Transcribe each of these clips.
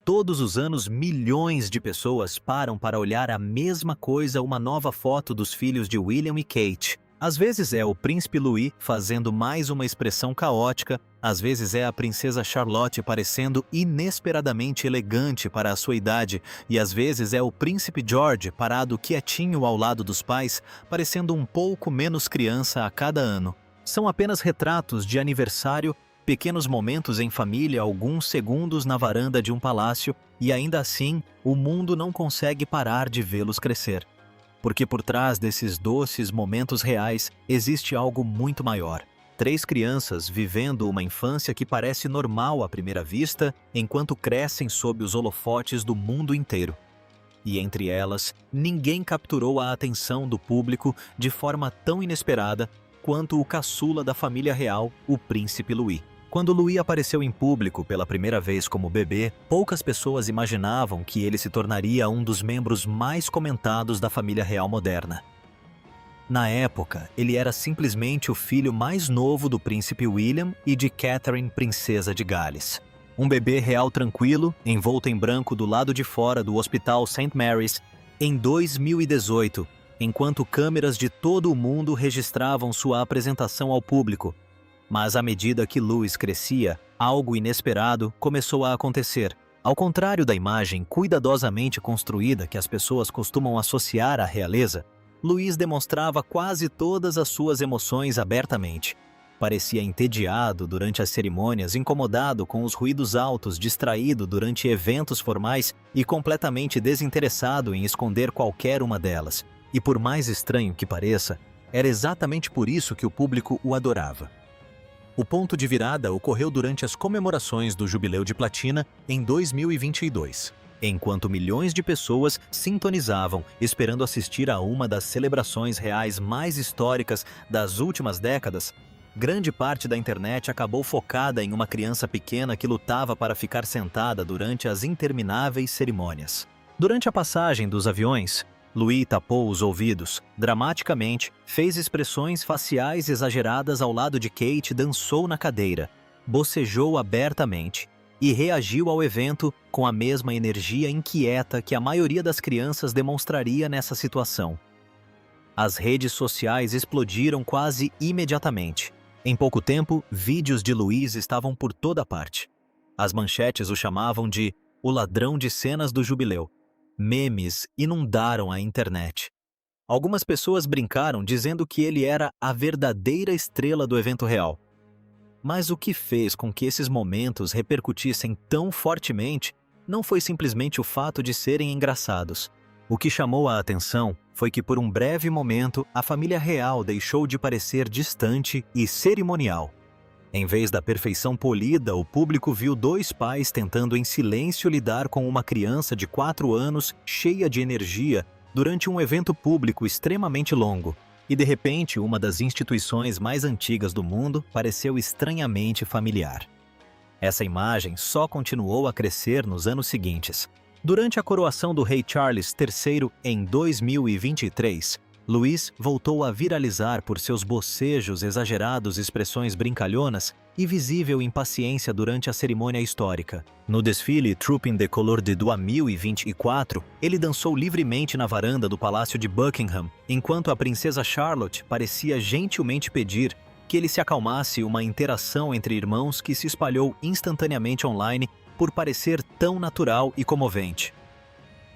Todos os anos, milhões de pessoas param para olhar a mesma coisa, uma nova foto dos filhos de William e Kate. Às vezes é o príncipe Louis fazendo mais uma expressão caótica, às vezes é a princesa Charlotte parecendo inesperadamente elegante para a sua idade, e às vezes é o príncipe George parado quietinho ao lado dos pais, parecendo um pouco menos criança a cada ano. São apenas retratos de aniversário, pequenos momentos em família, alguns segundos na varanda de um palácio, e ainda assim, o mundo não consegue parar de vê-los crescer. Porque por trás desses doces momentos reais, existe algo muito maior. 3 crianças vivendo uma infância que parece normal à primeira vista, enquanto crescem sob os holofotes do mundo inteiro. E entre elas, ninguém capturou a atenção do público de forma tão inesperada quanto o caçula da família real, o príncipe Louis. Quando Louis apareceu em público pela primeira vez como bebê, poucas pessoas imaginavam que ele se tornaria um dos membros mais comentados da família real moderna. Na época, ele era simplesmente o filho mais novo do príncipe William e de Catherine, princesa de Gales. Um bebê real tranquilo, envolto em branco do lado de fora do Hospital St. Mary's, em 2018, enquanto câmeras de todo o mundo registravam sua apresentação ao público. Mas à medida que Louis crescia, algo inesperado começou a acontecer. Ao contrário da imagem cuidadosamente construída que as pessoas costumam associar à realeza, Louis demonstrava quase todas as suas emoções abertamente. Parecia entediado durante as cerimônias, incomodado com os ruídos altos, distraído durante eventos formais e completamente desinteressado em esconder qualquer uma delas. E por mais estranho que pareça, era exatamente por isso que o público o adorava. O ponto de virada ocorreu durante as comemorações do Jubileu de Platina em 2022, enquanto milhões de pessoas sintonizavam esperando assistir a uma das celebrações reais mais históricas das últimas décadas. Grande parte da internet acabou focada em uma criança pequena que lutava para ficar sentada durante as intermináveis cerimônias. Durante a passagem dos aviões, Louis tapou os ouvidos, dramaticamente, fez expressões faciais exageradas ao lado de Kate, dançou na cadeira, bocejou abertamente e reagiu ao evento com a mesma energia inquieta que a maioria das crianças demonstraria nessa situação. As redes sociais explodiram quase imediatamente. Em pouco tempo, vídeos de Louis estavam por toda parte. As manchetes o chamavam de "o ladrão de cenas do jubileu". Memes inundaram a internet. Algumas pessoas brincaram dizendo que ele era a verdadeira estrela do evento real. Mas o que fez com que esses momentos repercutissem tão fortemente não foi simplesmente o fato de serem engraçados. O que chamou a atenção foi que por um breve momento a família real deixou de parecer distante e cerimonial. Em vez da perfeição polida, o público viu 2 pais tentando em silêncio lidar com uma criança de 4 anos cheia de energia durante um evento público extremamente longo. E de repente, uma das instituições mais antigas do mundo pareceu estranhamente familiar. Essa imagem só continuou a crescer nos anos seguintes. Durante a coroação do rei Charles III em 2023, Louis voltou a viralizar por seus bocejos exagerados, expressões brincalhonas e visível impaciência durante a cerimônia histórica. No desfile Trooping the Color de 2024, ele dançou livremente na varanda do Palácio de Buckingham, enquanto a princesa Charlotte parecia gentilmente pedir que ele se acalmasse, uma interação entre irmãos que se espalhou instantaneamente online por parecer tão natural e comovente.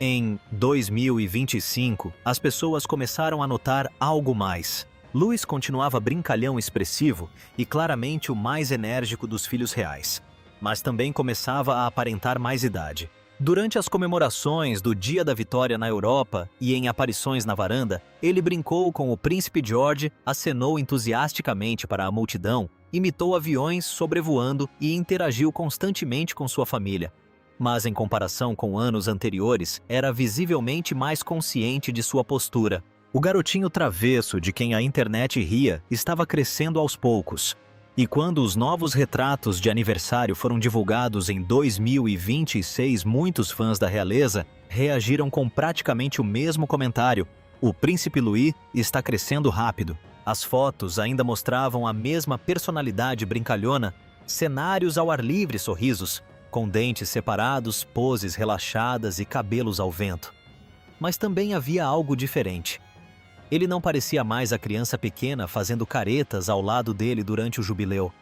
Em 2025, as pessoas começaram a notar algo mais. Louis continuava brincalhão expressivo e claramente o mais enérgico dos filhos reais, mas também começava a aparentar mais idade. Durante as comemorações do Dia da Vitória na Europa e em aparições na varanda, ele brincou com o príncipe George, acenou entusiasticamente para a multidão, imitou aviões sobrevoando e interagiu constantemente com sua família. Mas em comparação com anos anteriores, era visivelmente mais consciente de sua postura. O garotinho travesso de quem a internet ria estava crescendo aos poucos. E quando os novos retratos de aniversário foram divulgados em 2026, muitos fãs da realeza reagiram com praticamente o mesmo comentário: "O príncipe Louis está crescendo rápido". As fotos ainda mostravam a mesma personalidade brincalhona, cenários ao ar livre, sorrisos. com dentes separados, poses relaxadas e cabelos ao vento. Mas também havia algo diferente. Ele não parecia mais a criança pequena fazendo caretas ao lado dele durante o jubileu.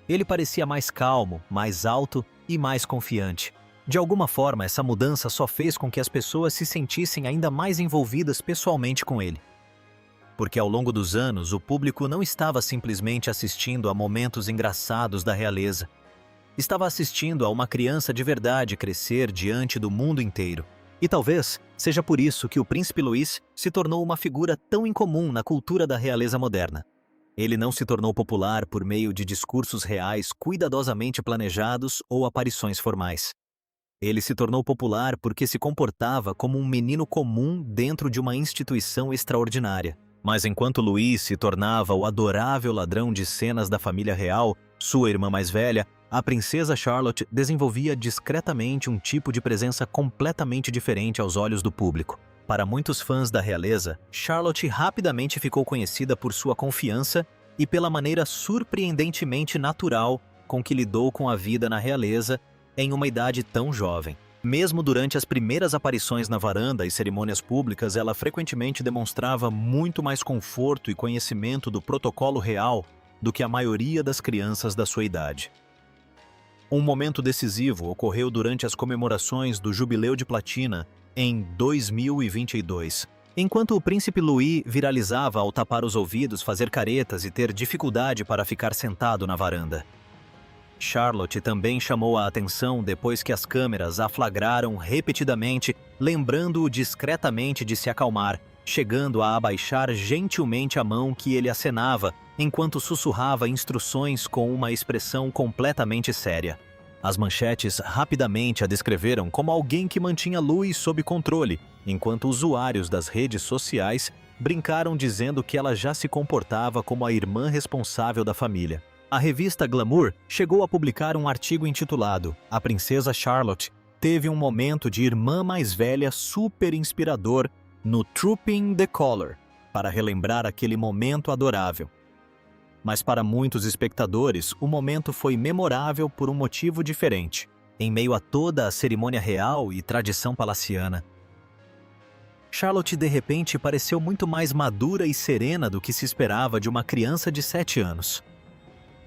Ele parecia mais calmo, mais alto e mais confiante. De alguma forma, essa mudança só fez com que as pessoas se sentissem ainda mais envolvidas pessoalmente com ele. Porque ao longo dos anos, o público não estava simplesmente assistindo a momentos engraçados da realeza. Estava assistindo a uma criança de verdade crescer diante do mundo inteiro. E talvez seja por isso que o Príncipe Luís se tornou uma figura tão incomum na cultura da realeza moderna. Ele não se tornou popular por meio de discursos reais cuidadosamente planejados ou aparições formais. Ele se tornou popular porque se comportava como um menino comum dentro de uma instituição extraordinária. Mas enquanto Luís se tornava o adorável ladrão de cenas da família real, sua irmã mais velha, a princesa Charlotte desenvolvia discretamente um tipo de presença completamente diferente aos olhos do público. Para muitos fãs da realeza, Charlotte rapidamente ficou conhecida por sua confiança e pela maneira surpreendentemente natural com que lidou com a vida na realeza em uma idade tão jovem. Mesmo durante as primeiras aparições na varanda e cerimônias públicas, ela frequentemente demonstrava muito mais conforto e conhecimento do protocolo real do que a maioria das crianças da sua idade. Um momento decisivo ocorreu durante as comemorações do Jubileu de Platina em 2022. Enquanto o Príncipe Louis viralizava ao tapar os ouvidos, fazer caretas e ter dificuldade para ficar sentado na varanda. Charlotte também chamou a atenção depois que as câmeras a flagraram repetidamente, lembrando-o discretamente de se acalmar, chegando a abaixar gentilmente a mão que ele acenava, enquanto sussurrava instruções com uma expressão completamente séria. As manchetes rapidamente a descreveram como alguém que mantinha Louis sob controle, enquanto usuários das redes sociais brincaram dizendo que ela já se comportava como a irmã responsável da família. A revista Glamour chegou a publicar um artigo intitulado "A Princesa Charlotte teve um momento de irmã mais velha super inspirador no Trooping the Color", para relembrar aquele momento adorável. Mas para muitos espectadores, o momento foi memorável por um motivo diferente. Em meio a toda a cerimônia real e tradição palaciana, Charlotte de repente pareceu muito mais madura e serena do que se esperava de uma criança de 7 anos.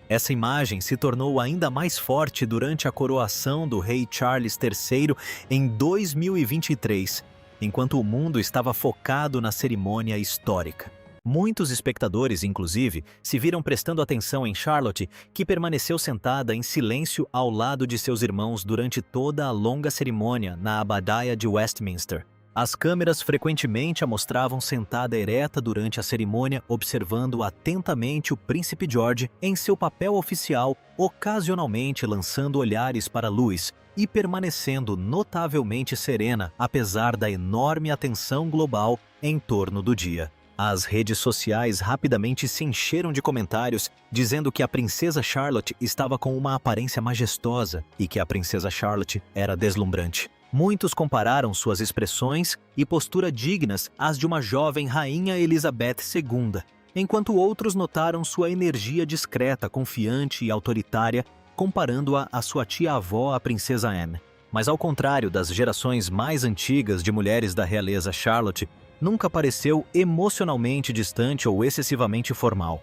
Essa imagem se tornou ainda mais forte durante a coroação do rei Charles III em 2023, enquanto o mundo estava focado na cerimônia histórica. Muitos espectadores, inclusive, se viram prestando atenção em Charlotte, que permaneceu sentada em silêncio ao lado de seus irmãos durante toda a longa cerimônia na Abbadia de Westminster. As câmeras frequentemente a mostravam sentada ereta durante a cerimônia, observando atentamente o príncipe George em seu papel oficial, ocasionalmente lançando olhares para Louis e permanecendo notavelmente serena, apesar da enorme atenção global em torno do dia. As redes sociais rapidamente se encheram de comentários dizendo que a princesa Charlotte estava com uma aparência majestosa e que a princesa Charlotte era deslumbrante. Muitos compararam suas expressões e postura dignas às de uma jovem rainha Elizabeth II, enquanto outros notaram sua energia discreta, confiante e autoritária, comparando-a à sua tia-avó, a princesa Anne. Mas ao contrário das gerações mais antigas de mulheres da realeza, Charlotte nunca pareceu emocionalmente distante ou excessivamente formal.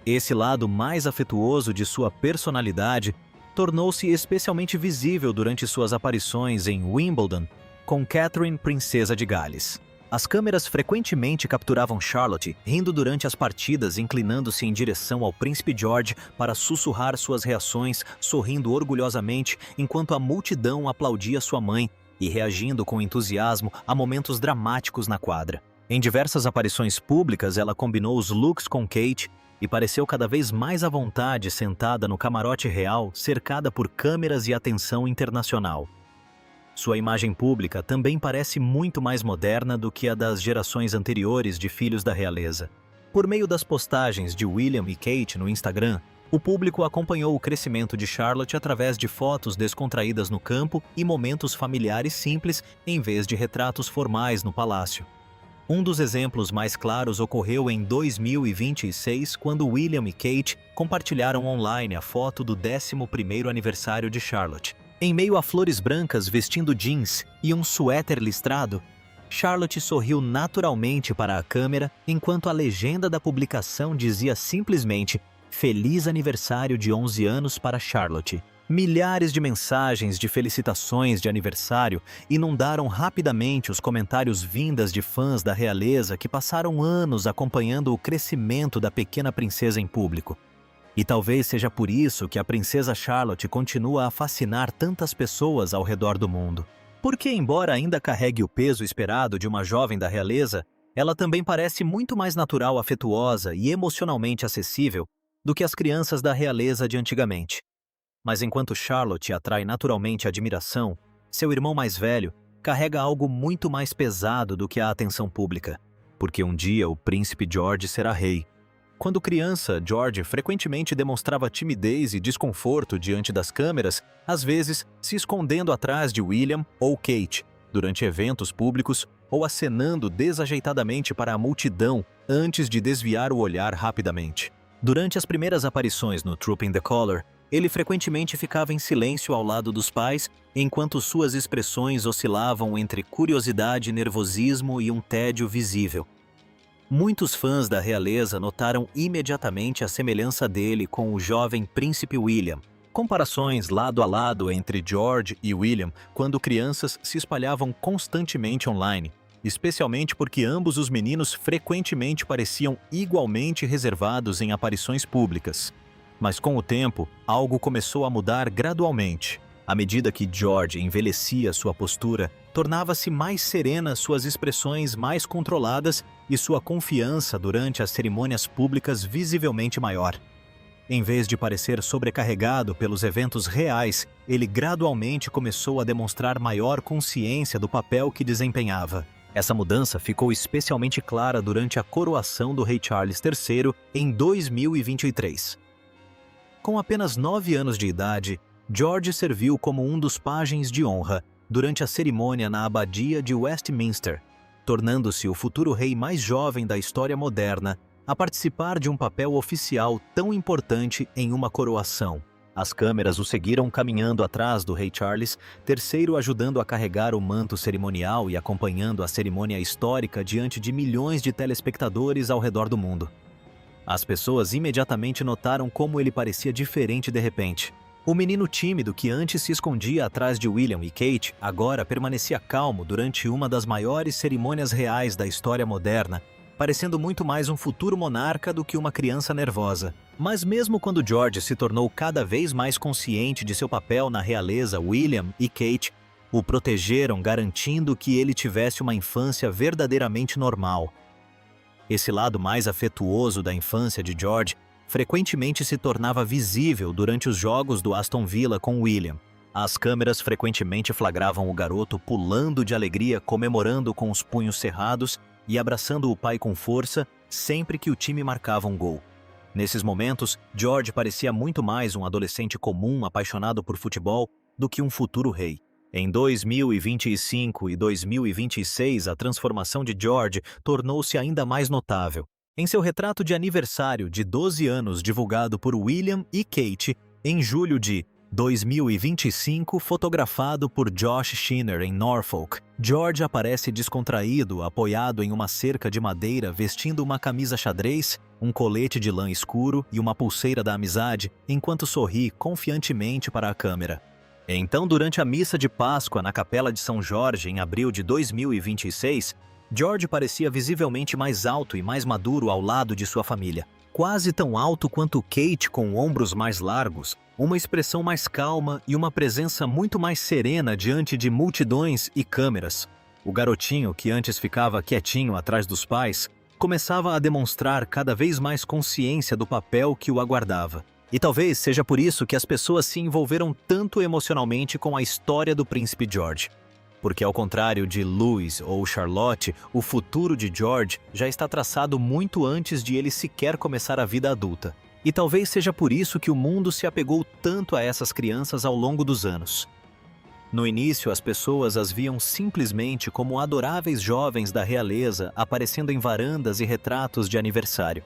Esse lado mais afetuoso de sua personalidade tornou-se especialmente visível durante suas aparições em Wimbledon com Catherine, princesa de Gales. As câmeras frequentemente capturavam Charlotte rindo durante as partidas, inclinando-se em direção ao príncipe George para sussurrar suas reações, sorrindo orgulhosamente enquanto a multidão aplaudia sua mãe e reagindo com entusiasmo a momentos dramáticos na quadra. Em diversas aparições públicas, ela combinou os looks com Kate e pareceu cada vez mais à vontade sentada no camarote real, cercada por câmeras e atenção internacional. Sua imagem pública também parece muito mais moderna do que a das gerações anteriores de filhos da realeza. Por meio das postagens de William e Kate no Instagram, o público acompanhou o crescimento de Charlotte através de fotos descontraídas no campo e momentos familiares simples em vez de retratos formais no palácio. Um dos exemplos mais claros ocorreu em 2026, quando William e Kate compartilharam online a foto do 11º aniversário de Charlotte. Em meio a flores brancas vestindo jeans e um suéter listrado, Charlotte sorriu naturalmente para a câmera, enquanto a legenda da publicação dizia simplesmente "Feliz aniversário de 11 anos para Charlotte". Milhares de mensagens de felicitações de aniversário inundaram rapidamente os comentários vindas de fãs da realeza que passaram anos acompanhando o crescimento da pequena princesa em público. E talvez seja por isso que a princesa Charlotte continua a fascinar tantas pessoas ao redor do mundo. Porque, embora ainda carregue o peso esperado de uma jovem da realeza, ela também parece muito mais natural, afetuosa e emocionalmente acessível do que as crianças da realeza de antigamente. Mas enquanto Charlotte atrai naturalmente admiração, seu irmão mais velho carrega algo muito mais pesado do que a atenção pública, porque um dia o príncipe George será rei. Quando criança, George frequentemente demonstrava timidez e desconforto diante das câmeras, às vezes se escondendo atrás de William ou Kate, durante eventos públicos ou acenando desajeitadamente para a multidão antes de desviar o olhar rapidamente. Durante as primeiras aparições no Trooping the Colour, ele frequentemente ficava em silêncio ao lado dos pais, enquanto suas expressões oscilavam entre curiosidade, nervosismo e um tédio visível. Muitos fãs da realeza notaram imediatamente a semelhança dele com o jovem príncipe William. Comparações lado a lado entre George e William quando crianças se espalhavam constantemente online, especialmente porque ambos os meninos frequentemente pareciam igualmente reservados em aparições públicas. Mas com o tempo, algo começou a mudar gradualmente. À medida que George envelhecia sua postura, tornava-se mais serena, suas expressões mais controladas e sua confiança durante as cerimônias públicas visivelmente maior. Em vez de parecer sobrecarregado pelos eventos reais, ele gradualmente começou a demonstrar maior consciência do papel que desempenhava. Essa mudança ficou especialmente clara durante a coroação do rei Charles III em 2023. Com apenas 9 anos de idade, George serviu como um dos pajens de honra durante a cerimônia na abadia de Westminster, tornando-se o futuro rei mais jovem da história moderna a participar de um papel oficial tão importante em uma coroação. As câmeras o seguiram caminhando atrás do rei Charles III, ajudando a carregar o manto cerimonial e acompanhando a cerimônia histórica diante de milhões de telespectadores ao redor do mundo. As pessoas imediatamente notaram como ele parecia diferente de repente. O menino tímido que antes se escondia atrás de William e Kate agora permanecia calmo durante uma das maiores cerimônias reais da história moderna, parecendo muito mais um futuro monarca do que uma criança nervosa. Mas mesmo quando George se tornou cada vez mais consciente de seu papel na realeza, William e Kate o protegeram, garantindo que ele tivesse uma infância verdadeiramente normal. Esse lado mais afetuoso da infância de George frequentemente se tornava visível durante os jogos do Aston Villa com William. As câmeras frequentemente flagravam o garoto pulando de alegria, comemorando com os punhos cerrados e abraçando o pai com força sempre que o time marcava um gol. Nesses momentos, George parecia muito mais um adolescente comum apaixonado por futebol do que um futuro rei. Em 2025 e 2026, a transformação de George tornou-se ainda mais notável. Em seu retrato de aniversário de 12 anos divulgado por William e Kate em julho de 2025, fotografado por Josh Schiner em Norfolk, George aparece descontraído, apoiado em uma cerca de madeira, vestindo uma camisa xadrez, um colete de lã escuro e uma pulseira da amizade, enquanto sorri confiantemente para a câmera. Então, durante a missa de Páscoa na Capela de São Jorge, em abril de 2026, George parecia visivelmente mais alto e mais maduro ao lado de sua família. Quase tão alto quanto Kate, com ombros mais largos, uma expressão mais calma e uma presença muito mais serena diante de multidões e câmeras. O garotinho, que antes ficava quietinho atrás dos pais, começava a demonstrar cada vez mais consciência do papel que o aguardava. E talvez seja por isso que as pessoas se envolveram tanto emocionalmente com a história do príncipe George. Porque, ao contrário de Louis ou Charlotte, o futuro de George já está traçado muito antes de ele sequer começar a vida adulta. E talvez seja por isso que o mundo se apegou tanto a essas crianças ao longo dos anos. No início, as pessoas as viam simplesmente como adoráveis jovens da realeza aparecendo em varandas e retratos de aniversário.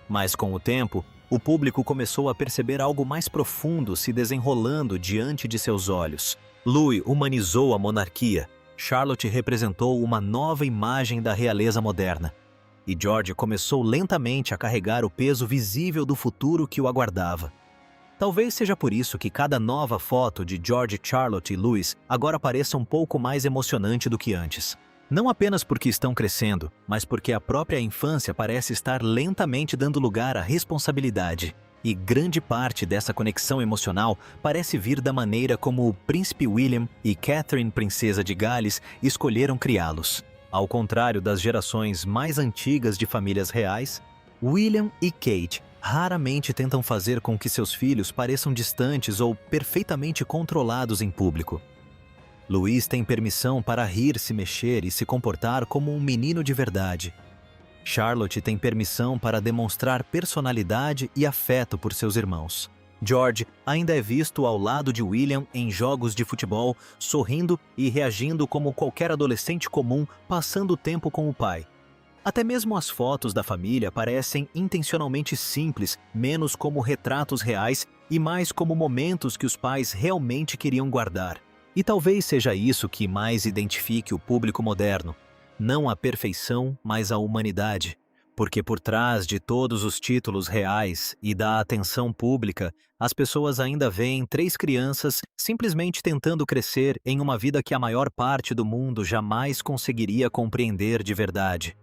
Mas com o tempo, o público começou a perceber algo mais profundo se desenrolando diante de seus olhos. Louis humanizou a monarquia. Charlotte representou uma nova imagem da realeza moderna. E George começou lentamente a carregar o peso visível do futuro que o aguardava. Talvez seja por isso que cada nova foto de George, Charlotte e Louis agora pareça um pouco mais emocionante do que antes. Não apenas porque estão crescendo, mas porque a própria infância parece estar lentamente dando lugar à responsabilidade. E grande parte dessa conexão emocional parece vir da maneira como o príncipe William e Catherine, princesa de Gales, escolheram criá-los. Ao contrário das gerações mais antigas de famílias reais, William e Kate raramente tentam fazer com que seus filhos pareçam distantes ou perfeitamente controlados em público. Louis tem permissão para rir, se mexer e se comportar como um menino de verdade. Charlotte tem permissão para demonstrar personalidade e afeto por seus irmãos. George ainda é visto ao lado de William em jogos de futebol, sorrindo e reagindo como qualquer adolescente comum passando tempo com o pai. Até mesmo as fotos da família parecem intencionalmente simples, menos como retratos reais e mais como momentos que os pais realmente queriam guardar. E talvez seja isso que mais identifique o público moderno. Não a perfeição, mas a humanidade. Porque por trás de todos os títulos reais e da atenção pública, as pessoas ainda veem 3 crianças simplesmente tentando crescer em uma vida que a maior parte do mundo jamais conseguiria compreender de verdade.